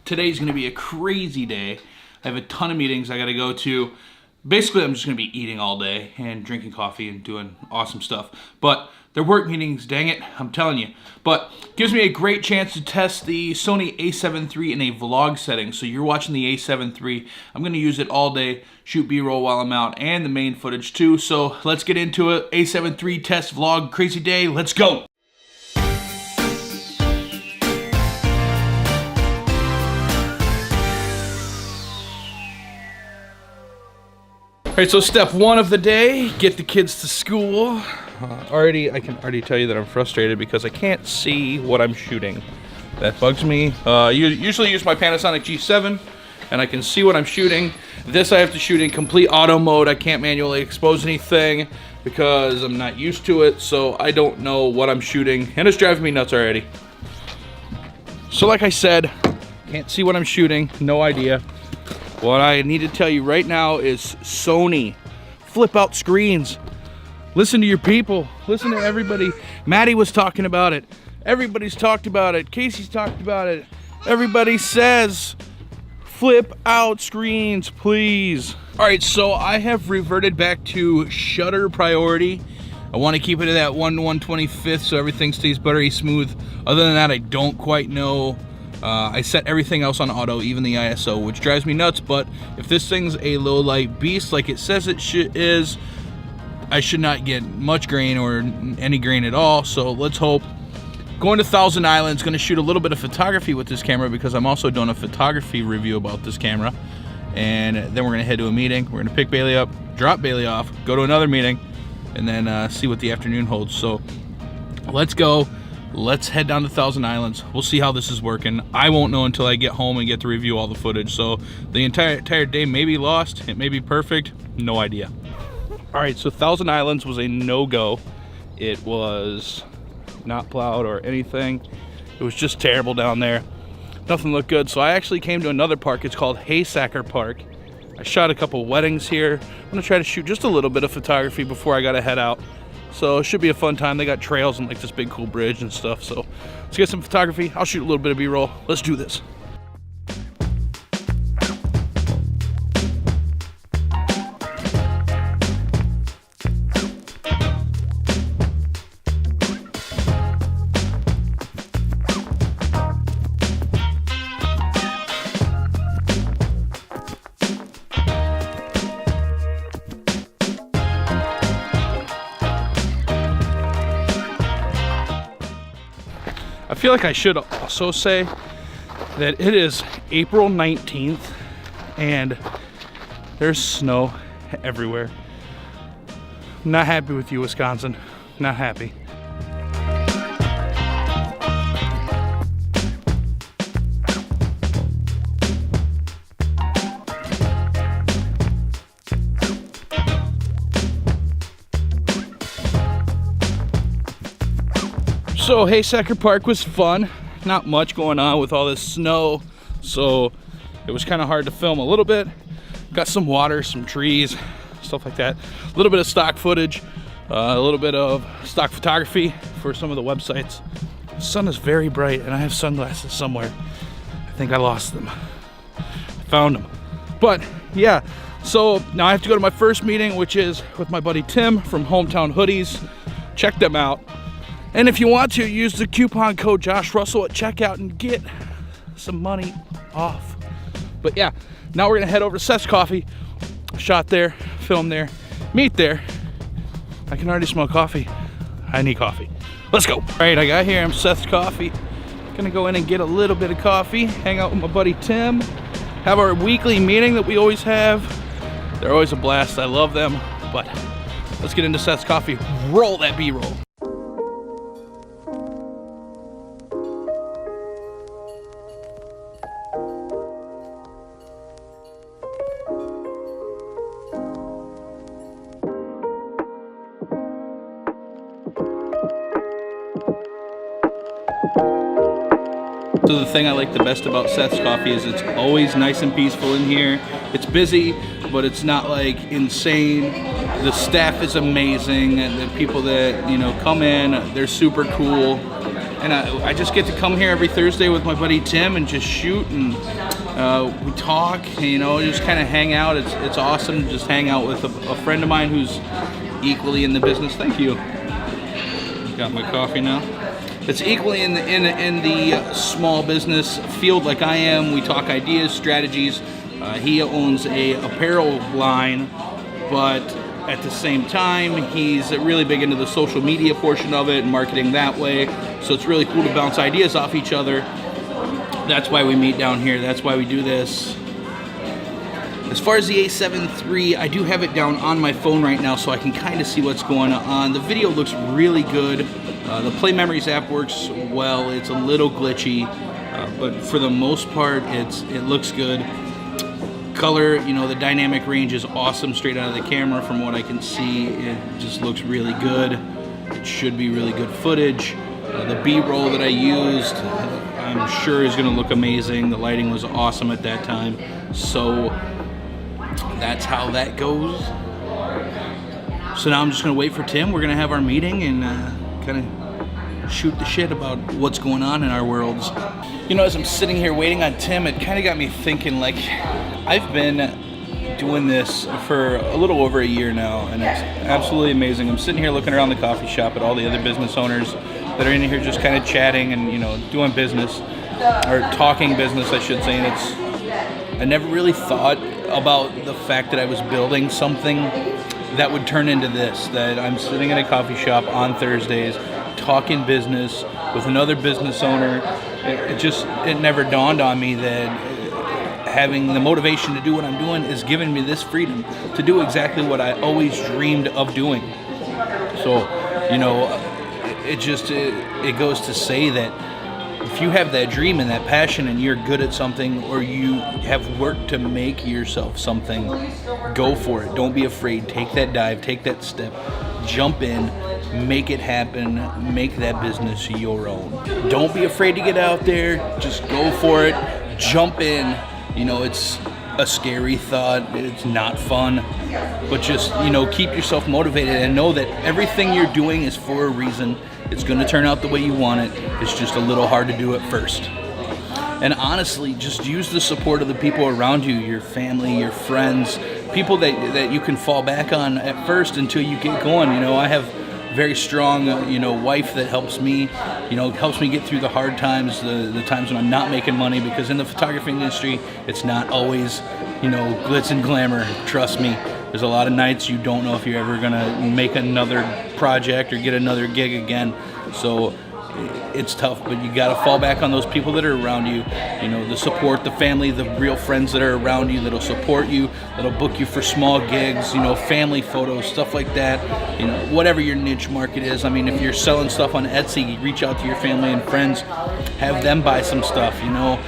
today's gonna be a crazy day. I have a ton of meetings I gotta go to. Basically, I'm just gonna be eating all day and drinking coffee and doing awesome stuff. But they're work meetings, dang it, I'm telling you. But gives me a great chance to test the Sony a7 III in a vlog setting. So you're watching the a7 III. I'm gonna use it all day, shoot B-roll while I'm out, and the main footage too. So let's get into it. a7 III test vlog, crazy day, let's go. All right, so step one of the day, get the kids to school. I can already tell you that I'm frustrated because I can't see what I'm shooting. That bugs me. Usually use my Panasonic G7 and I can see what I'm shooting. This I have to shoot in complete auto mode. I can't manually expose anything because I'm not used to it, so I don't know what I'm shooting, and it's driving me nuts already. So like I said, can't see what I'm shooting, no idea. What I need to tell you right now is Sony, flip out screens. Listen to your people, listen to everybody. Maddie was talking about it. Everybody's talked about it. Casey's talked about it. Everybody says, flip out screens, please. All right, so I have reverted back to shutter priority. I want to keep it at that 1 to 1/25 so everything stays buttery smooth. Other than that, I don't quite know. I set everything else on auto, even the ISO, which drives me nuts, but if this thing's a low light beast like it says it is, I should not get much grain or any grain at all, so let's hope. Going to Thousand Islands, going to shoot a little bit of photography with this camera because I'm also doing a photography review about this camera, and then we're going to head to a meeting. We're going to pick Bailey up, drop Bailey off, go to another meeting, and then see what the afternoon holds. So let's go. Let's head down to Thousand Islands. We'll see how this is working. I won't know until I get home and get to review all the footage. So the entire day may be lost. It may be perfect. No idea. All right, so Thousand Islands was a no-go. It was not plowed or anything. It was just terrible down there. Nothing looked good. So I actually came to another park. It's called Haysacker Park. I shot a couple weddings here. I'm gonna try to shoot just a little bit of photography before I gotta head out. So it should be a fun time. They got trails and like this big cool bridge and stuff. So let's get some photography. I'll shoot a little bit of B-roll. Let's do this. I feel like I should also say that it is April 19th and there's snow everywhere. Not happy with you, Wisconsin. Not happy. So Haysacker Park was fun. Not much going on with all this snow, so it was kind of hard to film a little bit. Got some water, some trees, stuff like that. A little bit of stock footage, a little bit of stock photography for some of the websites. The sun is very bright and I have sunglasses somewhere. I think I lost them. I found them. But yeah, so now I have to go to my first meeting, which is with my buddy Tim from Hometown Hoodies. Check them out. And if you want to, use the coupon code JoshRussell at checkout and get some money off. But yeah, now we're gonna head over to Seth's Coffee. Shot there, filmed there, meet there. I can already smell coffee. I need coffee. Let's go. All right, I got here, I'm Seth's Coffee. Gonna go in and get a little bit of coffee, hang out with my buddy Tim, have our weekly meeting that we always have. They're always a blast, I love them. But let's get into Seth's Coffee. Roll that B-roll. So the thing I like the best about Seth's Coffee is it's always nice and peaceful in here. It's busy, but it's not like insane. The staff is amazing, and the people that, you know, come in, they're super cool. And I just get to come here every Thursday with my buddy Tim and just shoot, and we talk, you know, just kind of hang out. It's awesome to just hang out with a friend of mine who's equally in the business. Thank you. Got my coffee now. It's equally in the small business field like I am. We talk ideas, strategies. He owns a apparel line, but at the same time, he's really big into the social media portion of it and marketing that way. So it's really cool to bounce ideas off each other. That's why we meet down here. That's why we do this. As far as the a7 III, I do have it down on my phone right now so I can kind of see what's going on. The video looks really good. The Play Memories app works well. It's a little glitchy, but for the most part, it looks good. Color, you know, the dynamic range is awesome straight out of the camera. From what I can see, it just looks really good. It should be really good footage. The B-roll that I used, I'm sure is going to look amazing. The lighting was awesome at that time. So that's how that goes. So now I'm just going to wait for Tim. We're going to have our meeting and kind of shoot the shit about what's going on in our worlds. You know, as I'm sitting here waiting on Tim, it kind of got me thinking, like, I've been doing this for a little over a year now, and it's absolutely amazing. I'm sitting here looking around the coffee shop at all the other business owners that are in here just kind of chatting and, you know, doing business, or talking business, I should say. And I never really thought about the fact that I was building something that would turn into this, that I'm sitting in a coffee shop on Thursdays talking business with another business owner. It never dawned on me that having the motivation to do what I'm doing is giving me this freedom to do exactly what I always dreamed of doing. So, you know, it goes to say that if you have that dream and that passion and you're good at something, or you have worked to make yourself something, go for it. Don't be afraid. Take that dive, take that step, jump in, make it happen, make that business your own. Don't be afraid to get out there, just go for it, jump in. You know, it's a scary thought, it's not fun, but just, you know, keep yourself motivated and know that everything you're doing is for a reason. It's going to turn out the way you want it. It's just a little hard to do at first. And honestly, just use the support of the people around you, your family, your friends, people that you can fall back on at first until you get going. You know, I have very strong, you know, wife that helps me get through the hard times, the times when I'm not making money, because in the photography industry, it's not always, you know, glitz and glamour. Trust me, there's a lot of nights you don't know if you're ever gonna make another project or get another gig again. So it's tough, but you gotta fall back on those people that are around you, you know, the support, the family, the real friends that are around you that'll support you, that'll book you for small gigs, you know, family photos, stuff like that, you know, whatever your niche market is. I mean, if you're selling stuff on Etsy, you reach out to your family and friends, have them buy some stuff, you know.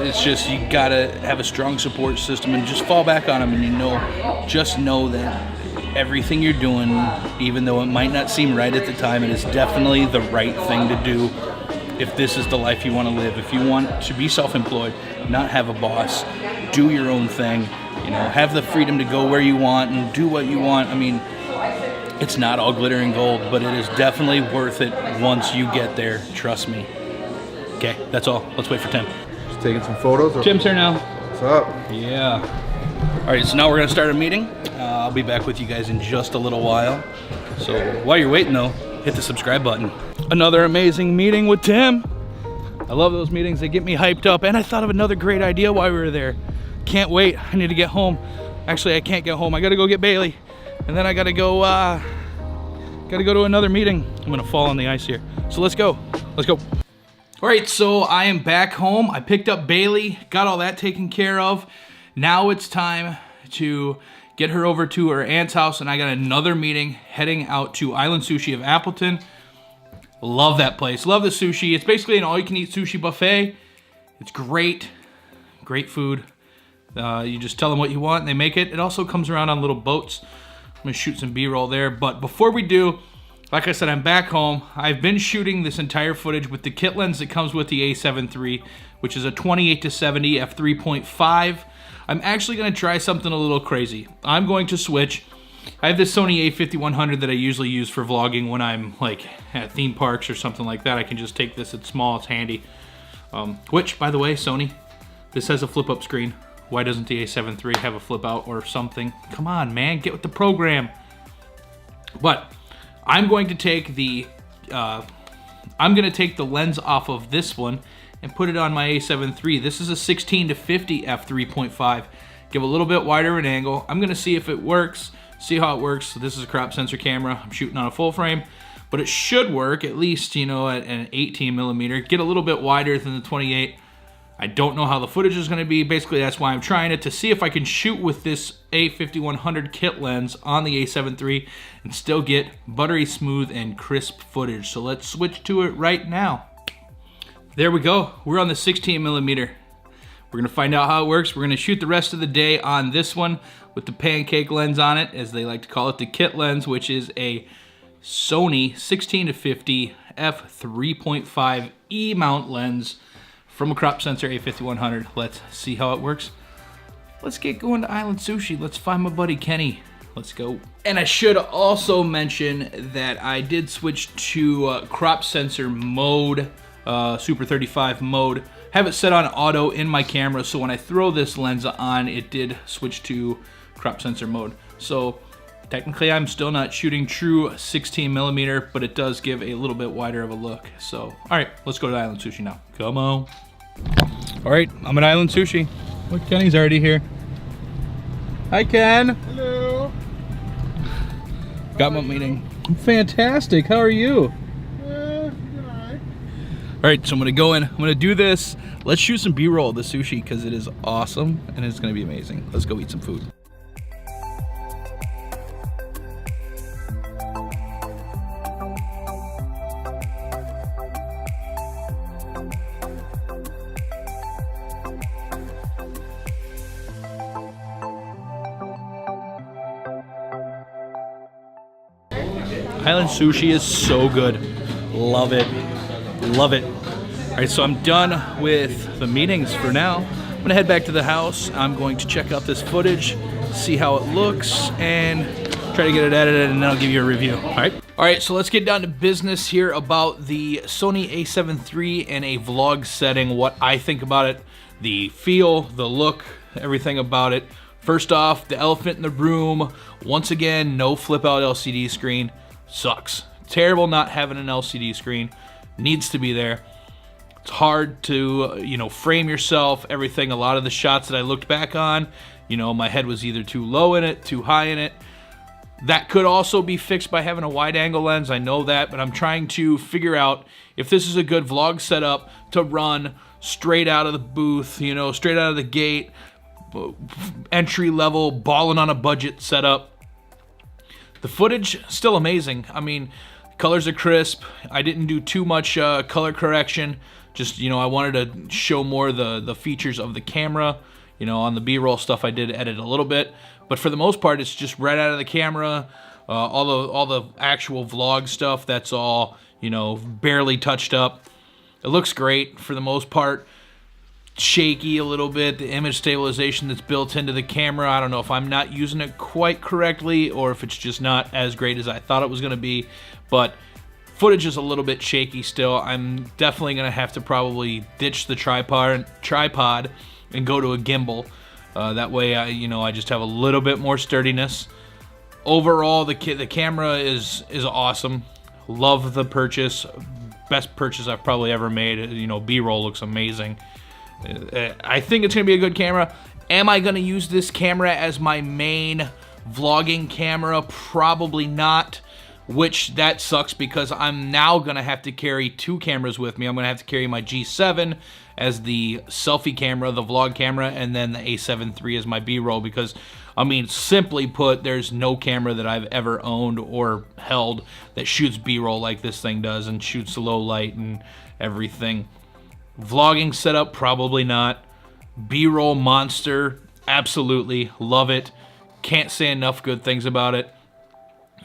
It's just, you gotta have a strong support system and just fall back on them, and, you know, just know that everything you're doing, even though it might not seem right at the time, it is definitely the right thing to do if this is the life you want to live. If you want to be self-employed, not have a boss, do your own thing, you know, have the freedom to go where you want and do what you want. I mean, it's not all glitter and gold, but it is definitely worth it once you get there. Trust me. Okay, that's all. Let's wait for Tim. Just taking some photos. Or... Tim's here now. What's up? Yeah. All right, so now we're gonna start a meeting. I'll be back with you guys in just a little while. So while you're waiting though, hit the subscribe button. Another amazing meeting with Tim. I love those meetings, they get me hyped up, and I thought of another great idea while we were there. Can't wait, I need to get home. Actually, I can't get home, I gotta go get Bailey. And then I gotta go to another meeting. I'm gonna fall on the ice here. So let's go. All right, so I am back home. I picked up Bailey, got all that taken care of. Now it's time to get her over to her aunt's house, and I got another meeting heading out to Island Sushi of Appleton. Love that place, love the sushi. It's basically an all-you-can-eat sushi buffet. It's great, great food. You just tell them what you want and they make it. It also comes around on little boats. I'm gonna shoot some B-roll there, but before we do, like I said, I'm back home. I've been shooting this entire footage with the kit lens that comes with the a7 III, which is a 28-70 f3.5. I'm actually gonna try something a little crazy. I'm going to switch I have this Sony a5100 that I usually use for vlogging when I'm like at theme parks or something like that. I can just take this, it's small, it's handy. Which, by the way, Sony, this has a flip-up screen. Why doesn't the a7 III have a flip-out or something? Come on, man, get with the program. But I'm going to take the lens off of this one and put it on my a7 III. This is a 16 to 50 f3.5. Give a little bit wider an angle. I'm gonna see if it works, see how it works. So this is a crop sensor camera. I'm shooting on a full frame, but it should work at least, you know, at an 18 millimeter. Get a little bit wider than the 28. I don't know how the footage is gonna be. Basically, that's why I'm trying it, to see if I can shoot with this a5100 kit lens on the a7 III and still get buttery smooth and crisp footage. So let's switch to it right now. There we go. We're on the 16 millimeter. We're gonna find out how it works. We're gonna shoot the rest of the day on this one with the pancake lens on it, as they like to call it, the kit lens, which is a Sony 16 to 50 f3.5 E-mount lens from a crop sensor a5100. Let's see how it works. Let's get going to Island Sushi. Let's find my buddy Kenny. Let's go. And I should also mention that I did switch to crop sensor mode, Super 35 mode. Have it set on auto in my camera, so when I throw this lens on, it did switch to crop sensor mode. So technically I'm still not shooting true 16 millimeter, but it does give a little bit wider of a look. So, all right, let's go to Island Sushi now. Come on. All right, I'm at Island Sushi. Look, Kenny's already here. Hi, Ken. Hello. Got my meeting. Fantastic. How are you? All right, so I'm gonna go in, I'm gonna do this. Let's shoot some B-roll of the sushi because it is awesome and it's gonna be amazing. Let's go eat some food. Island Sushi is so good. Love it. Love it. All right, so I'm done with the meetings for now. I'm gonna head back to the house. I'm going to check out this footage, see how it looks, and try to get it edited, and then I'll give you a review. All right, so let's get down to business here about the Sony a7 III in a vlog setting, what I think about it, the feel, the look, everything about it. First off, the elephant in the room. Once again, no flip out LCD screen. Sucks. Terrible not having an LCD screen. Needs to be there. It's hard to, you know, frame yourself, everything. A lot of the shots that I looked back on, you know, my head was either too low in it, too high in it. That could also be fixed by having a wide angle lens, I know that, but I'm trying to figure out if this is a good vlog setup to run straight out of the booth, you know, straight out of the gate, entry level, balling on a budget setup. The footage, still amazing. I mean, colors are crisp. I didn't do too much color correction. Just, you know, I wanted to show more the features of the camera. You know, on the B-roll stuff, I did edit a little bit. But for the most part, it's just right out of the camera. All the actual vlog stuff, that's all, you know, barely touched up. It looks great for the most part. Shaky a little bit, the image stabilization that's built into the camera, I don't know if I'm not using it quite correctly or if it's just not as great as I thought it was going to be, but footage is a little bit shaky still. I'm definitely going to have to probably ditch the tripod and go to a gimbal. That way I just have a little bit more sturdiness. Overall, the camera is awesome. Love the purchase. Best purchase I've probably ever made. You know, B-roll looks amazing. I think it's going to be a good camera. Am I going to use this camera as my main vlogging camera? Probably not, which that sucks because I'm now going to have to carry two cameras with me. I'm going to have to carry my G7 as the selfie camera, the vlog camera, and then the a7 III as my B-roll because, I mean, simply put, there's no camera that I've ever owned or held that shoots B-roll like this thing does and shoots low light and everything. Vlogging setup, probably not. B-roll monster, absolutely. Love it. Can't say enough good things about it.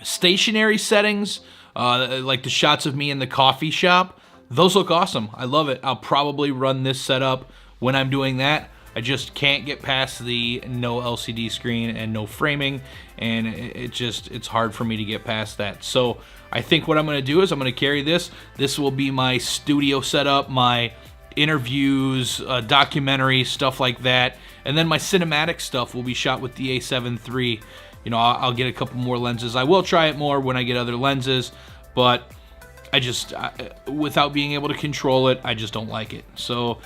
Stationary settings, like the shots of me in the coffee shop, those look awesome. I love it. I'll probably run this setup when I'm doing that. I just can't get past the no LCD screen and no framing, and it's hard for me to get past that. So I think what I'm going to do is I'm going to carry this. This will be my studio setup, my interviews, documentary, stuff like that, and then my cinematic stuff will be shot with the a7 III. You know, I'll get a couple more lenses. I will try it more when I get other lenses, but without being able to control it, I just don't like it. So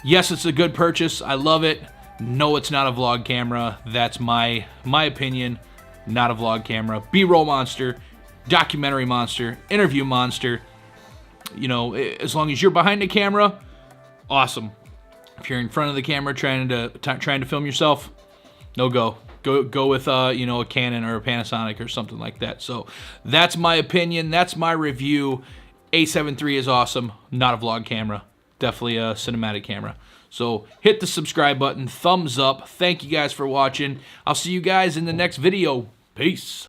yes, it's a good purchase. I love it. No, it's not a vlog camera. That's my opinion. Not a vlog camera. B-roll monster, documentary monster, interview monster. You know, as long as you're behind the camera, awesome. If you're in front of the camera trying to film yourself, no go. Go with you know, a Canon or a Panasonic or something like that. So that's my opinion. That's my review. a7 III is awesome. Not a vlog camera. Definitely a cinematic camera. So hit the subscribe button. Thumbs up. Thank you guys for watching. I'll see you guys in the next video. Peace.